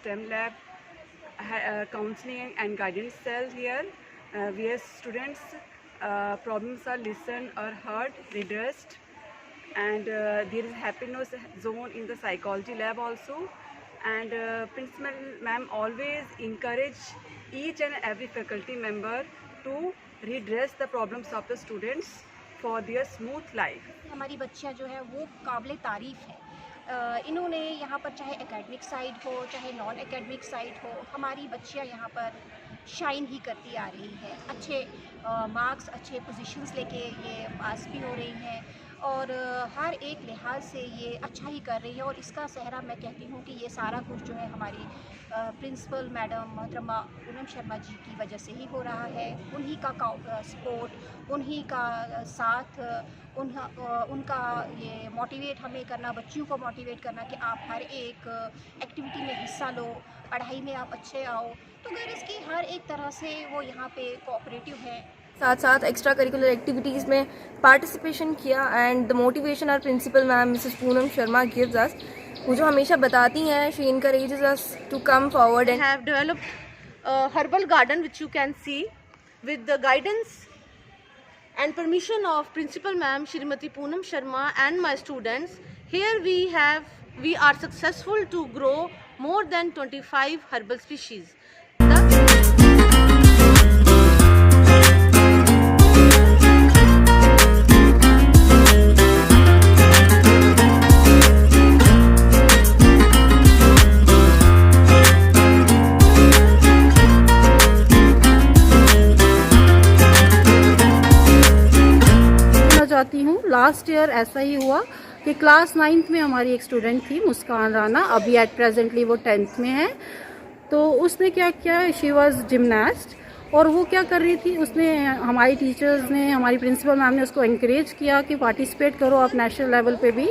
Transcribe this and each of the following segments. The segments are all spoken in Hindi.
STEM lab, counseling and guidance cell here, where students' problems are listened or heard, redressed, and there is happiness zone in the psychology lab also. And principal ma'am always encourage each and every faculty member to redress the problems of the students for their smooth life. हमारी बच्चियां जो है वो काबिल तारीफ़ है। इन्होंने यहाँ पर चाहे एकेडमिक साइड हो चाहे नॉन एकेडमिक साइड हो, हमारी बच्चियां यहाँ पर शाइन ही करती आ रही हैं। अच्छे मार्क्स, अच्छे पोजीशंस लेके ये पास भी हो रही हैं और हर एक लिहाज से ये अच्छा ही कर रही है। और इसका सेहरा मैं कहती हूँ कि ये सारा कुछ जो है हमारी प्रिंसिपल मैडम मोहतरमा पूनम शर्मा जी की वजह से ही हो रहा है। उन्हीं का सपोर्ट, उन्हीं का साथ, उनका ये मोटिवेट हमें करना, बच्चियों को मोटिवेट करना कि आप हर एक एक्टिविटी में हिस्सा लो, पढ़ाई में आप अच्छे आओ। तो गर्ल्स की हर एक तरह से वो यहाँ पे कोऑपरेटिव है। साथ साथ एक्स्ट्रा करिकुलर एक्टिविटीज़ में पार्टिसिपेशन किया and the motivation our principal ma'am Mrs Poonam Sharma gives us, वो जो हमेशा बताती हैं, she encourages us to come forward and have developed a herbal garden which you can see with the guidance and permission of principal ma'am Shrimati Poonam Sharma and my students. Here we are successful to grow more than 25 herbal species. चाहती हूँ लास्ट ईयर ऐसा ही हुआ कि क्लास 9th में हमारी एक स्टूडेंट थी मुस्कान राना, अभी एट प्रेजेंटली वो 10th में है। तो उसने क्या किया, शी वाज जिमनास्ट, और वो क्या कर रही थी, उसने हमारी टीचर्स ने, हमारी प्रिंसिपल मैम ने उसको एनकरेज किया कि पार्टिसिपेट करो आप नेशनल लेवल पे भी।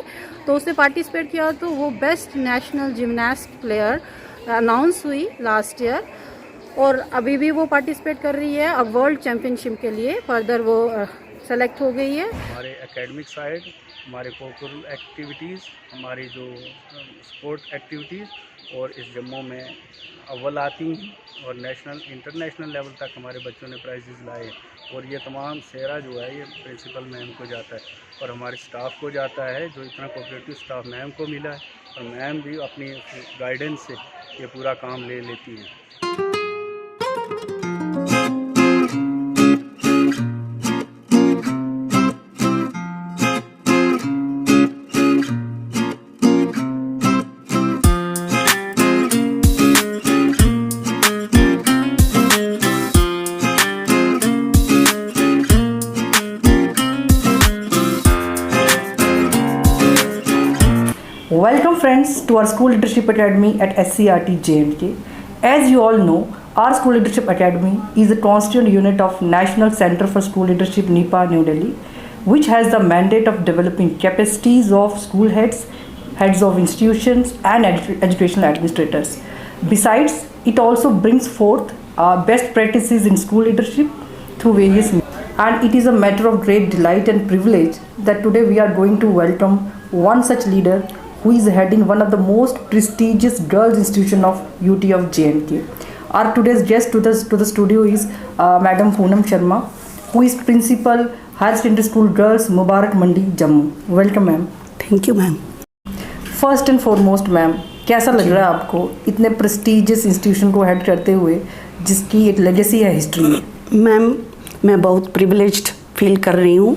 तो उसने पार्टिसिपेट किया तो वो best national gymnast player announce हुई लास्ट ईयर, और अभी भी वो पार्टिसिपेट कर रही है। अब वर्ल्ड चैम्पियनशिप के लिए फर्दर वो सेलेक्ट हो गई है। हमारे एकेडमिक साइड, हमारे करिकुलर एक्टिविटीज़, हमारी जो स्पोर्ट एक्टिविटीज़ और इस जम्मू में अव्वल आती हैं और नेशनल इंटरनेशनल लेवल तक हमारे बच्चों ने प्राइजेज़ लाए। और ये तमाम सेहरा जो है ये प्रिंसिपल मैम को जाता है और हमारे स्टाफ को जाता है, जो इतना कोऑपरेटिव स्टाफ मैम को मिला है, और मैम भी अपनी गाइडेंस से ये पूरा काम ले लेती हैं। Welcome friends to our School Leadership Academy at SCRT JNK. As you all know, our School Leadership Academy is a constituent unit of National Center for School Leadership NIPA New Delhi, which has the mandate of developing capacities of school heads, heads of institutions and educational administrators. Besides, it also brings forth best practices in school leadership through various means. And it is a matter of great delight and privilege that today we are going to welcome one such leader who is heading one of the most prestigious girls institution of UT of JNK. Our today's guest to the studio is Madam Poonam Sharma, who is Principal Higher Secondary School Girls Mubarak Mandi, Jammu. Welcome ma'am. Thank you ma'am. First and foremost ma'am, कैसा लग रहा है आपको इतने प्रेस्टिजियस इंस्टीट्यूशन को हेड करते हुए जिसकी एक लेगेसी है हिस्ट्री में? मैम, मैं बहुत प्रिविलेज्ड फील कर रही हूँ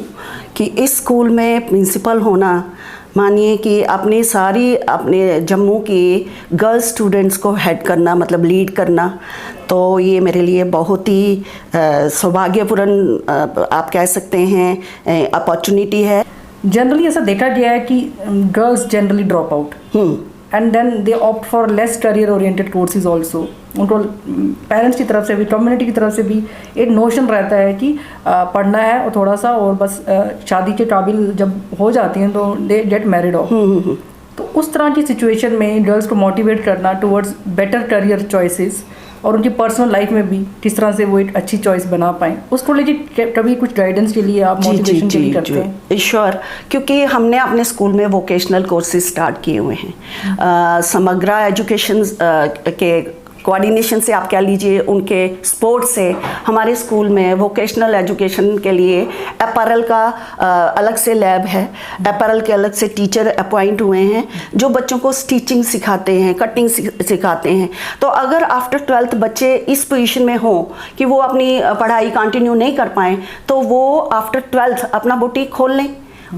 कि इस स्कूल में प्रिंसिपल होना, मानिए कि अपने जम्मू की गर्ल्स स्टूडेंट्स को हेड करना, मतलब लीड करना, तो ये मेरे लिए बहुत ही सौभाग्यपूर्ण आप कह सकते हैं अपॉर्चुनिटी है। जनरली ऐसा देखा गया है कि girls generally drop out and then they opt for less career oriented courses also. उनको पेरेंट्स की तरफ से भी, कम्युनिटी की तरफ से भी एक नोशन रहता है कि पढ़ना है और थोड़ा सा, और बस शादी के काबिल जब हो जाती हैं तो दे गेट मैरिड ऑफ। तो उस तरह की सिचुएशन में गर्ल्स को मोटिवेट करना टुवर्ड्स बेटर करियर चॉइसेस और उनकी पर्सनल लाइफ में भी किस तरह से वो एक अच्छी चॉइस बना पाएँ, उसको लेके कभी कुछ गाइडेंस के लिए आप मोटिवेशन के लिए करते हैं? श्योर, क्योंकि हमने अपने स्कूल में वोकेशनल कोर्सेज स्टार्ट किए हुए हैं। समग्र एजुकेशन के कोऑर्डिनेशन से आप कह लीजिए, उनके सपोर्ट से हमारे स्कूल में वोकेशनल एजुकेशन के लिए अपैरल का अलग से लैब है, अपैरल के अलग से टीचर अपॉइंट हुए हैं जो बच्चों को स्टिचिंग सिखाते हैं, कटिंग सिखाते हैं। तो अगर आफ्टर 12th बच्चे इस पोजीशन में हों कि वो अपनी पढ़ाई कंटिन्यू नहीं कर पाएँ, तो वो आफ्टर 12th अपना बुटीक खोल लें,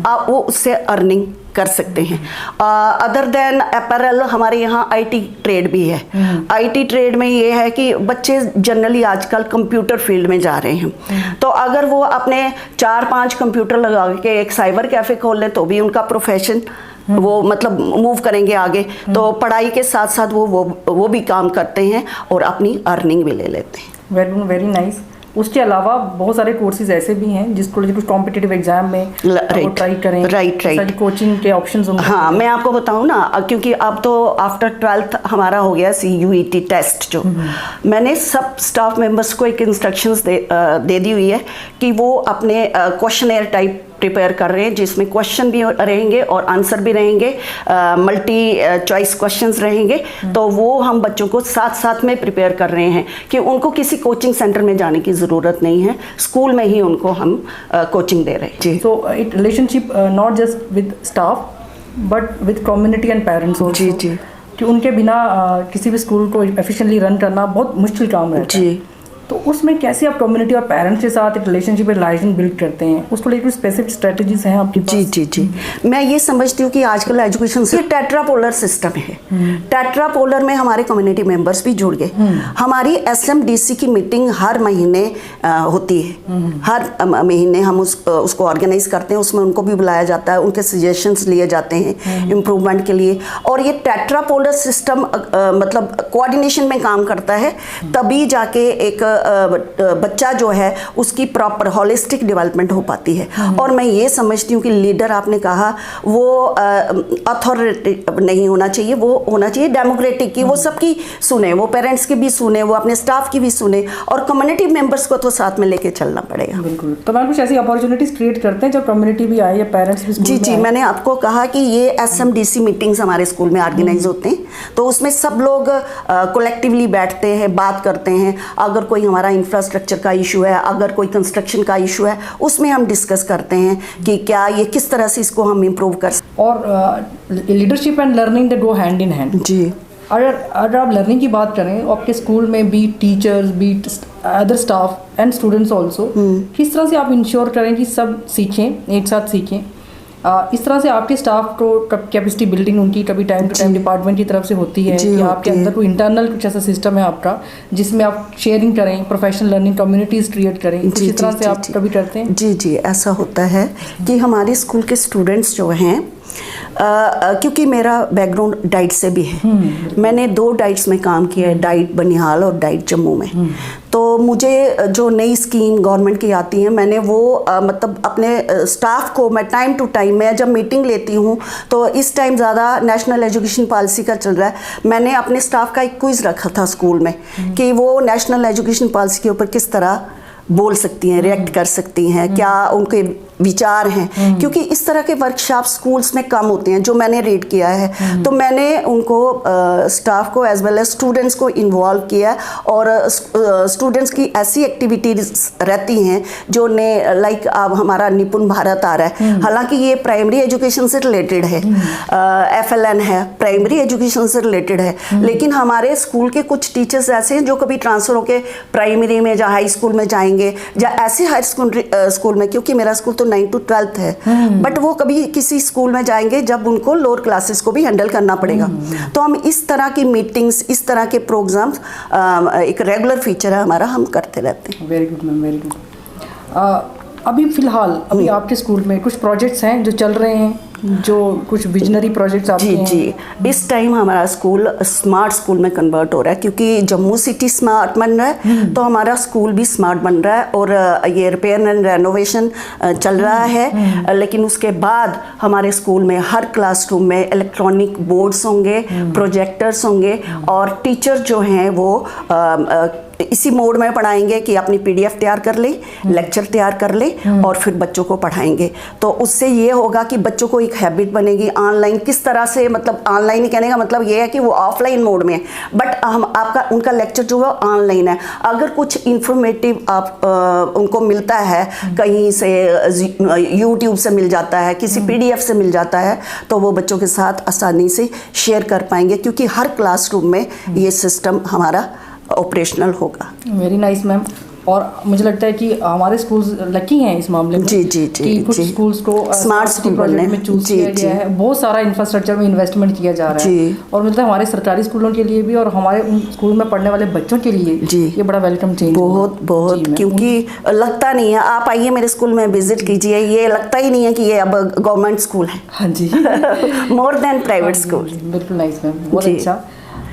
आप वो उससे अर्निंग कर सकते हैं। अदर देन अपैरल हमारे यहाँ आईटी ट्रेड भी है। आईटी ट्रेड में ये है कि बच्चे जनरली आजकल कंप्यूटर फील्ड में जा रहे हैं, तो अगर वो अपने 4-5 कंप्यूटर लगा के एक साइबर कैफ़े खोल लें तो भी उनका प्रोफेशन वो मतलब मूव करेंगे आगे। तो पढ़ाई के साथ साथ वो भी काम करते हैं और अपनी अर्निंग भी ले लेते हैं। Very nice. उसके अलावा बहुत सारे कोर्सेज ऐसे भी हैं जिसको कुछ कॉम्पिटिटिव एग्जाम में ट्राई करें, राइट कोचिंग के ऑप्शंस होंगे। हाँ, मैं आपको बताऊँ ना, क्योंकि अब तो आफ्टर 12th हमारा हो गया CUET टेस्ट, जो मैंने सब स्टाफ मेंबर्स को एक इंस्ट्रक्शंस दे दी हुई है कि वो अपने क्वेश्चनेयर टाइप प्रिपेयर कर रहे हैं, जिसमें क्वेश्चन भी रहेंगे और आंसर भी रहेंगे, मल्टी चॉइस क्वेश्चंस रहेंगे। तो वो हम बच्चों को साथ साथ में प्रिपेयर कर रहे हैं कि उनको किसी कोचिंग सेंटर में जाने की ज़रूरत नहीं है, स्कूल में ही उनको हम कोचिंग दे रहे हैं। जी, so it relationship not just with staff but with community and parents also. जी जी, कि उनके बिना किसी भी स्कूल को एफिशिएंटली रन करना बहुत मुश्किल काम रहता है। जी, तो उसमें कैसे आप कम्युनिटी और पेरेंट्स के साथ एक रिलेशनशिप रिलेशन बिल्ड करते हैं, उसको लेकर स्पेसिफिक स्ट्रेटजीज हैं आपके पास? जी जी जी, मैं ये समझती हूँ कि आजकल एजुकेशन से टेट्रापोलर सिस्टम है। टेट्रापोलर में हमारे कम्युनिटी मेंबर्स भी जुड़ गए। हमारी SMDC की मीटिंग हर महीने होती है, हर महीने हम उसको ऑर्गेनाइज करते हैं, उसमें उनको भी बुलाया जाता है, उनके सजेशंस लिए जाते हैं इम्प्रूवमेंट के लिए। और ये टेट्रापोलर सिस्टम मतलब कोऑर्डिनेशन में काम करता है, तभी जाके एक बच्चा जो है उसकी प्रॉपर होलिस्टिक डेवलपमेंट हो पाती है। और मैं ये समझती हूँ कि लीडर, आपने कहा, वो अथॉरिटी नहीं होना चाहिए, वो होना चाहिए डेमोक्रेटिक, की वो सबकी सुने, वो पेरेंट्स की भी सुने, वो अपने स्टाफ की भी सुने, और कम्युनिटी मेंबर्स को तो साथ में लेके चलना पड़ेगा। बिल्कुल। तो मैम कुछ ऐसी अपॉर्चुनिटीज क्रिएट करते हैं जब कम्युनिटी भी आए या पेरेंट्स भी? जी जी, मैंने आपको कहा कि ये SMDC मीटिंग्स हमारे स्कूल में ऑर्गेनाइज होते हैं, तो उसमें सब लोग कलेक्टिवली बैठते हैं, बात करते हैं। अगर कोई हमारा इंफ्रास्ट्रक्चर का इशू है, अगर कोई कंस्ट्रक्शन का इशू है, उसमें हम डिस्कस करते हैं कि क्या ये किस तरह से इसको हम इम्प्रूव कर सकते। और leadership and learning they go hand in hand. जी, अगर आप लर्निंग की बात करें, आपके स्कूल में भी टीचर्स भी other staff and students also, किस तरह से आप इंश्योर करें कि सब सीखें, एक साथ सीखें? इस तरह से आपके स्टाफ को कैपेसिटी बिल्डिंग उनकी कभी टाइम टू टाइम डिपार्टमेंट की तरफ से होती है कि आपके अंदर कोई इंटरनल कुछ ऐसा सिस्टम है आपका जिसमें आप शेयरिंग करें, प्रोफेशनल लर्निंग कम्युनिटीज़ क्रिएट करें, इसी तरह से आप कभी करते हैं? जी जी, ऐसा होता है कि हमारे स्कूल के स्टूडेंट्स जो हैं, क्योंकि मेरा बैकग्राउंड डाइट से भी है, मैंने 2 डाइट्स में काम किया है, डाइट बनिहाल और डाइट जम्मू में। तो मुझे जो नई स्कीम गवर्नमेंट की आती है, मैंने वो मतलब अपने स्टाफ को मैं टाइम टू टाइम, मैं जब मीटिंग लेती हूँ तो इस टाइम ज़्यादा नेशनल एजुकेशन पॉलिसी का चल रहा है, मैंने अपने स्टाफ का एक क्विज़ रखा था स्कूल में कि वो नेशनल एजुकेशन पॉलिसी के ऊपर किस तरह बोल सकती हैं, रिएक्ट कर सकती हैं, क्या उनके विचार हैं, क्योंकि इस तरह के वर्कशॉप स्कूल्स में कम होते हैं जो मैंने रीड किया है। तो मैंने उनको स्टाफ को एज वेल एज स्टूडेंट्स को इन्वॉल्व किया, और स्टूडेंट्स की ऐसी एक्टिविटीज रहती हैं जो ने लाइक अब हमारा निपुण भारत आ रहा है, हालांकि ये प्राइमरी एजुकेशन से रिलेटेड है, FLN है, प्राइमरी एजुकेशन से रिलेटेड है, लेकिन हमारे स्कूल के कुछ टीचर्स ऐसे हैं जो कभी ट्रांसफ़र होकर प्राइमरी में या हाई स्कूल में जाएंगे या ऐसे हाई स्कूल में, क्योंकि मेरा स्कूल तो 9 to 12th है, बट वो कभी किसी स्कूल में जाएंगे जब उनको लोअर क्लासेस को भी हैंडल करना पड़ेगा। तो हम इस तरह की मीटिंग्स, इस तरह के प्रोग्राम्स एक रेगुलर फीचर है हमारा, हम करते रहते हैं। Very good ma'am, very good. अभी फ़िलहाल आपके स्कूल में कुछ प्रोजेक्ट्स हैं जो चल रहे हैं जो कुछ विजनरी प्रोजेक्ट्स आपके जी हैं? जी, इस टाइम हमारा स्कूल स्मार्ट स्कूल में कन्वर्ट हो रहा है, क्योंकि जम्मू सिटी स्मार्ट बन रहा है तो हमारा स्कूल भी स्मार्ट बन रहा है। और ये रिपेयर एंड रेनोवेशन चल रहा है, लेकिन उसके बाद हमारे स्कूल में हर क्लासरूम में इलेक्ट्रॉनिक बोर्ड्स होंगे, प्रोजेक्टर्स होंगे, और टीचर जो हैं वो इसी मोड में पढ़ाएंगे कि अपनी PDF तैयार कर ले, लेक्चर तैयार कर ले और फिर बच्चों को पढ़ाएंगे। तो उससे ये होगा कि बच्चों को एक हैबिट बनेगी ऑनलाइन किस तरह से, मतलब ऑनलाइन कहने का मतलब ये है कि वो ऑफलाइन मोड में है, बट हम आपका उनका लेक्चर जो है ऑनलाइन है। अगर कुछ इंफॉर्मेटिव आप उनको मिलता है कहीं से, यूट्यूब से मिल जाता है, किसी PDF से मिल जाता है, तो वो बच्चों के साथ आसानी से शेयर कर पाएंगे, क्योंकि हर क्लासरूम में ये सिस्टम हमारा ऑपरेशनल होगा। Very nice ma'am. और मुझे लगता है कि हमारे स्कूल्स लकी हैं इस मामले में जी जी जी, कि कुछ जी। स्कूल्स को स्मार्ट स्कूल प्रोजेक्ट में चूज किया गया है। बहुत सारा इंफ्रास्ट्रक्चर में इन्वेस्टमेंट किया जा रहा है, और मतलब हमारे सरकारी स्कूलों के लिए भी और हमारे उन स्कूल में पढ़ने वाले बच्चों के लिए जी ये बड़ा वेलकम चेंज। बहुत बहुत, क्योंकि लगता नहीं है, आप आइए मेरे स्कूल में विजिट कीजिए, ये लगता ही नहीं है कि ये अब गवर्नमेंट स्कूल है। हाँ जी मोर देन प्राइवेट स्कूल। बिल्कुल नाइस मैम, बहुत अच्छा।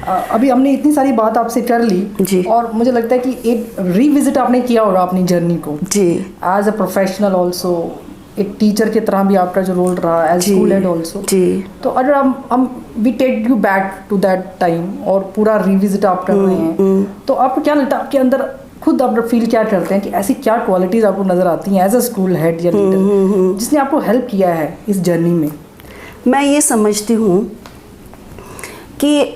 अभी हमने इतनी सारी बात आपसे कर ली जी, और मुझे लगता है कि एक रीविजिट आपने किया होगा अपनी जर्नी को जी, एज अ प्रोफेशनल ऑल्सो, एक टीचर की तरह भी आपका जो रोल रहा एज स्कूल हेड ऑल्सो जी। तो अगर हम we take you back to that time और पूरा रिविजिट आप कर रहे हैं, तो आपको क्या लगता है, आपके अंदर खुद आप फील क्या करते हैं कि ऐसी क्या क्वालिटीज आपको नजर आती हैं एज अ स्कूल हेड या लीडर जिसने आपको हेल्प किया है इस जर्नी में? मैं ये समझती हूँ कि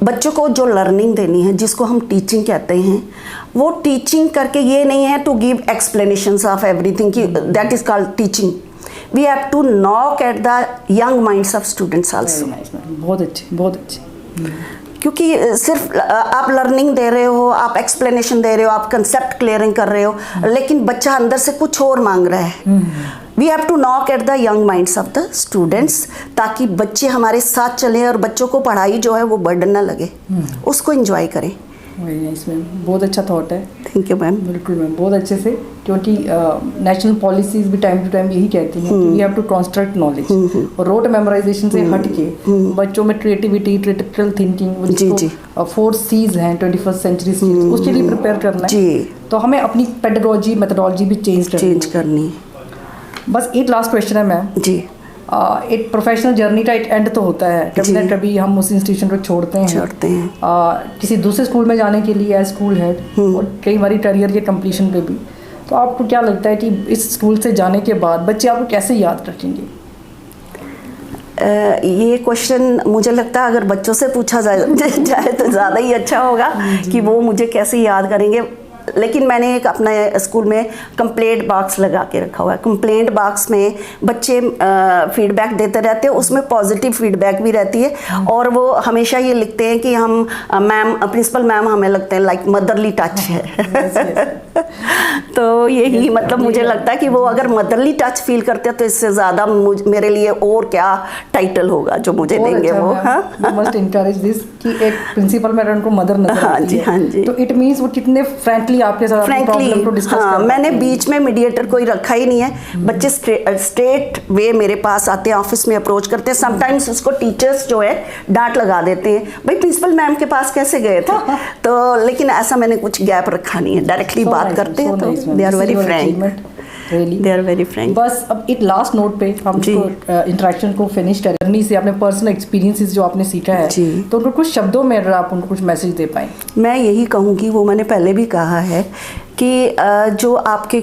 बच्चों को जो लर्निंग देनी है, जिसको हम टीचिंग कहते हैं, वो टीचिंग करके ये नहीं है to give explanations of everything कि that is called teaching. We have to knock at the young minds of students also. बहुत अच्छे, बहुत अच्छे। क्योंकि सिर्फ आप लर्निंग दे रहे हो, आप एक्सप्लेनेशन दे रहे हो, आप कंसेप्ट क्लियरिंग कर रहे हो, लेकिन बच्चा अंदर से कुछ और मांग रहा है। We have to knock at the young minds of the students, ताकि बच्चे हमारे साथ चलें और बच्चों को पढ़ाई जो है वो बर्डन ना लगे, उसको एंजॉय करें। वेरी नाइस मैम, बहुत अच्छा थॉट है। Thank you ma'am. बिल्कुल मैम, बहुत अच्छे से, क्योंकि नेशनल पॉलिसीज भी टाइम टू टाइम यही कहती हैं कि we have to construct knowledge, और रोट मेमोराइजेशन से हट के बच्चों में क्रिएटिविटी, क्रिटिकल थिंकिंग, जी जी, 4 C's हैं 21st सेंचुरी स्किल्स, उसके लिए प्रिपेयर करना है जी। तो हमें अपनी पेडागोजी, मेथोडोलॉजी भी चेंज करनी है। बस एक लास्ट क्वेश्चन है मैम जी। एक प्रोफेशनल जर्नी का एक एंड तो होता है, कभी ना कभी हम उस इंस्टीट्यूशन को छोड़ते हैं किसी दूसरे स्कूल में जाने के लिए एज स्कूल हेड, और कई बार करियर के कंप्लीशन पे भी। तो आपको क्या लगता है कि इस स्कूल से जाने के बाद बच्चे आपको कैसे याद रखेंगे? ये क्वेश्चन मुझे लगता है अगर बच्चों से पूछा जाए तो ज़्यादा ही अच्छा होगा कि वो मुझे कैसे याद करेंगे। लेकिन मैंने एक अपने स्कूल में कंप्लेंट बॉक्स लगा के रखा हुआ है। कंप्लेंट बॉक्स में बच्चे फीडबैक देते रहते हैं, उसमें पॉजिटिव फीडबैक भी रहती है, और वो हमेशा ये लिखते हैं कि हम मैम, प्रिंसिपल मैम हमें लगते हैं लाइक मदरली टच है। तो यही मतलब मुझे लगता है कि वो अगर मदरली टच फील करते हैं तो इससे ज़्यादा मेरे लिए और क्या टाइटल होगा जो मुझे देंगे वो। मस्ट एनकरेज दिस कि एक प्रिंसिपल मैडम को मदर नजर आती है। हाँ जी। तो इट मींस वो कितने फ्रैंकली आपके साथ प्रॉब्लम को डिस्कस हाँ, मैंने बीच में मीडिएटर कोई रखा ही नहीं है। बच्चे स्ट्रेट वे मेरे पास आते हैं, ऑफिस में अप्रोच करते हैं। समटाइम्स उसको टीचर्स जो है डांट लगा देते हैं, भाई प्रिंसिपल मैम के पास कैसे गए थे। तो लेकिन ऐसा मैंने कुछ गैप रखा नहीं है, डायरेक्टली बात करते हैं, तो they are very frank, they are very frank. बस अब एक लास्ट नोट पे हम इंटरेक्शन को फिनिश करें। जर्नी से अपने पर्सनल एक्सपीरियंसेस जो आपने सीखा है, तो उनको कुछ शब्दों में अगर आप उनको कुछ मैसेज दे पाएं। मैं यही कहूँगी, वो मैंने पहले भी कहा है कि जो आपके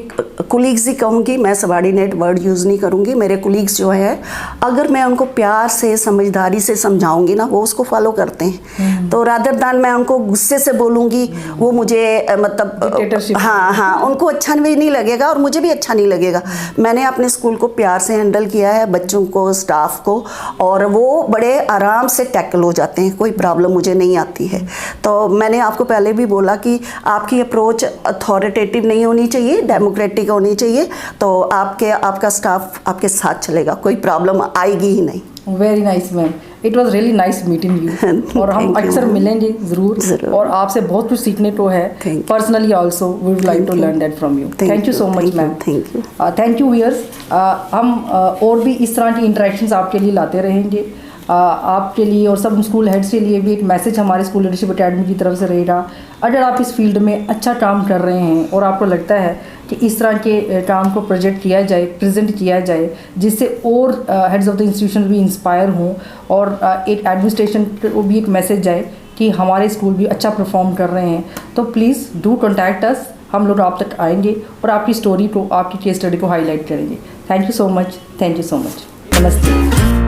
कुलीग्स ही कहूँगी, मैं सबॉर्डिनेट वर्ड यूज़ नहीं करूँगी। मेरे कुलीग्स जो है, अगर मैं उनको प्यार से, समझदारी से समझाऊँगी ना, वो उसको फॉलो करते हैं। तो रादर दान मैं उनको गुस्से से बोलूँगी, वो मुझे मतलब हाँ, उनको अच्छा भी नहीं लगेगा और मुझे भी अच्छा नहीं लगेगा। मैंने अपने स्कूल को प्यार से हैंडल किया है, बच्चों को, स्टाफ को, और वो बड़े आराम से टैकल हो जाते हैं, कोई प्रॉब्लम मुझे नहीं आती है। तो मैंने आपको पहले भी बोला कि आपकी अप्रोच अथॉरिटेटिव नहीं होनी चाहिए, डेमोक्रेटिक होनी चाहिए, तो आपका स्टाफ आपके साथ चलेगा, कोई प्रॉब्लम आएगी ही नहीं। Very nice ma'am, it was really nice meeting you. और हम Thank you, अक्सर ma'am. मिलेंगे ज़रूर, ज़रूर। और आपसे बहुत कुछ सीखने को है। Thank you. Personally also we would like to learn that from you. Thank you so much ma'am. Thank you. Thank you viewers. हम और भी इस तरह की इंटरेक्शंस आपके लिए लाते रहेंगे। आपके लिए और सब स्कूल हेड्स के लिए भी एक मैसेज हमारे स्कूल लीडरशिप एकेडमी की तरफ से रहेगा। अगर आप इस फील्ड में अच्छा काम कर रहे हैं और आपको लगता है कि इस तरह के काम को प्रोजेक्ट किया जाए, प्रेजेंट किया जाए, जिससे और हेड्स ऑफ द इंस्टीट्यूशन भी इंस्पायर हों और एक एडमिनिस्ट्रेशन को भी एक मैसेज जाए कि हमारे स्कूल भी अच्छा परफॉर्म कर रहे हैं, तो प्लीज़ डू कॉन्टैक्ट अस। हम लोग आप तक आएंगे और आपकी स्टोरी को, आपकी केस स्टडी को हाईलाइट करेंगे। Thank you so much, thank you so much. नमस्ते।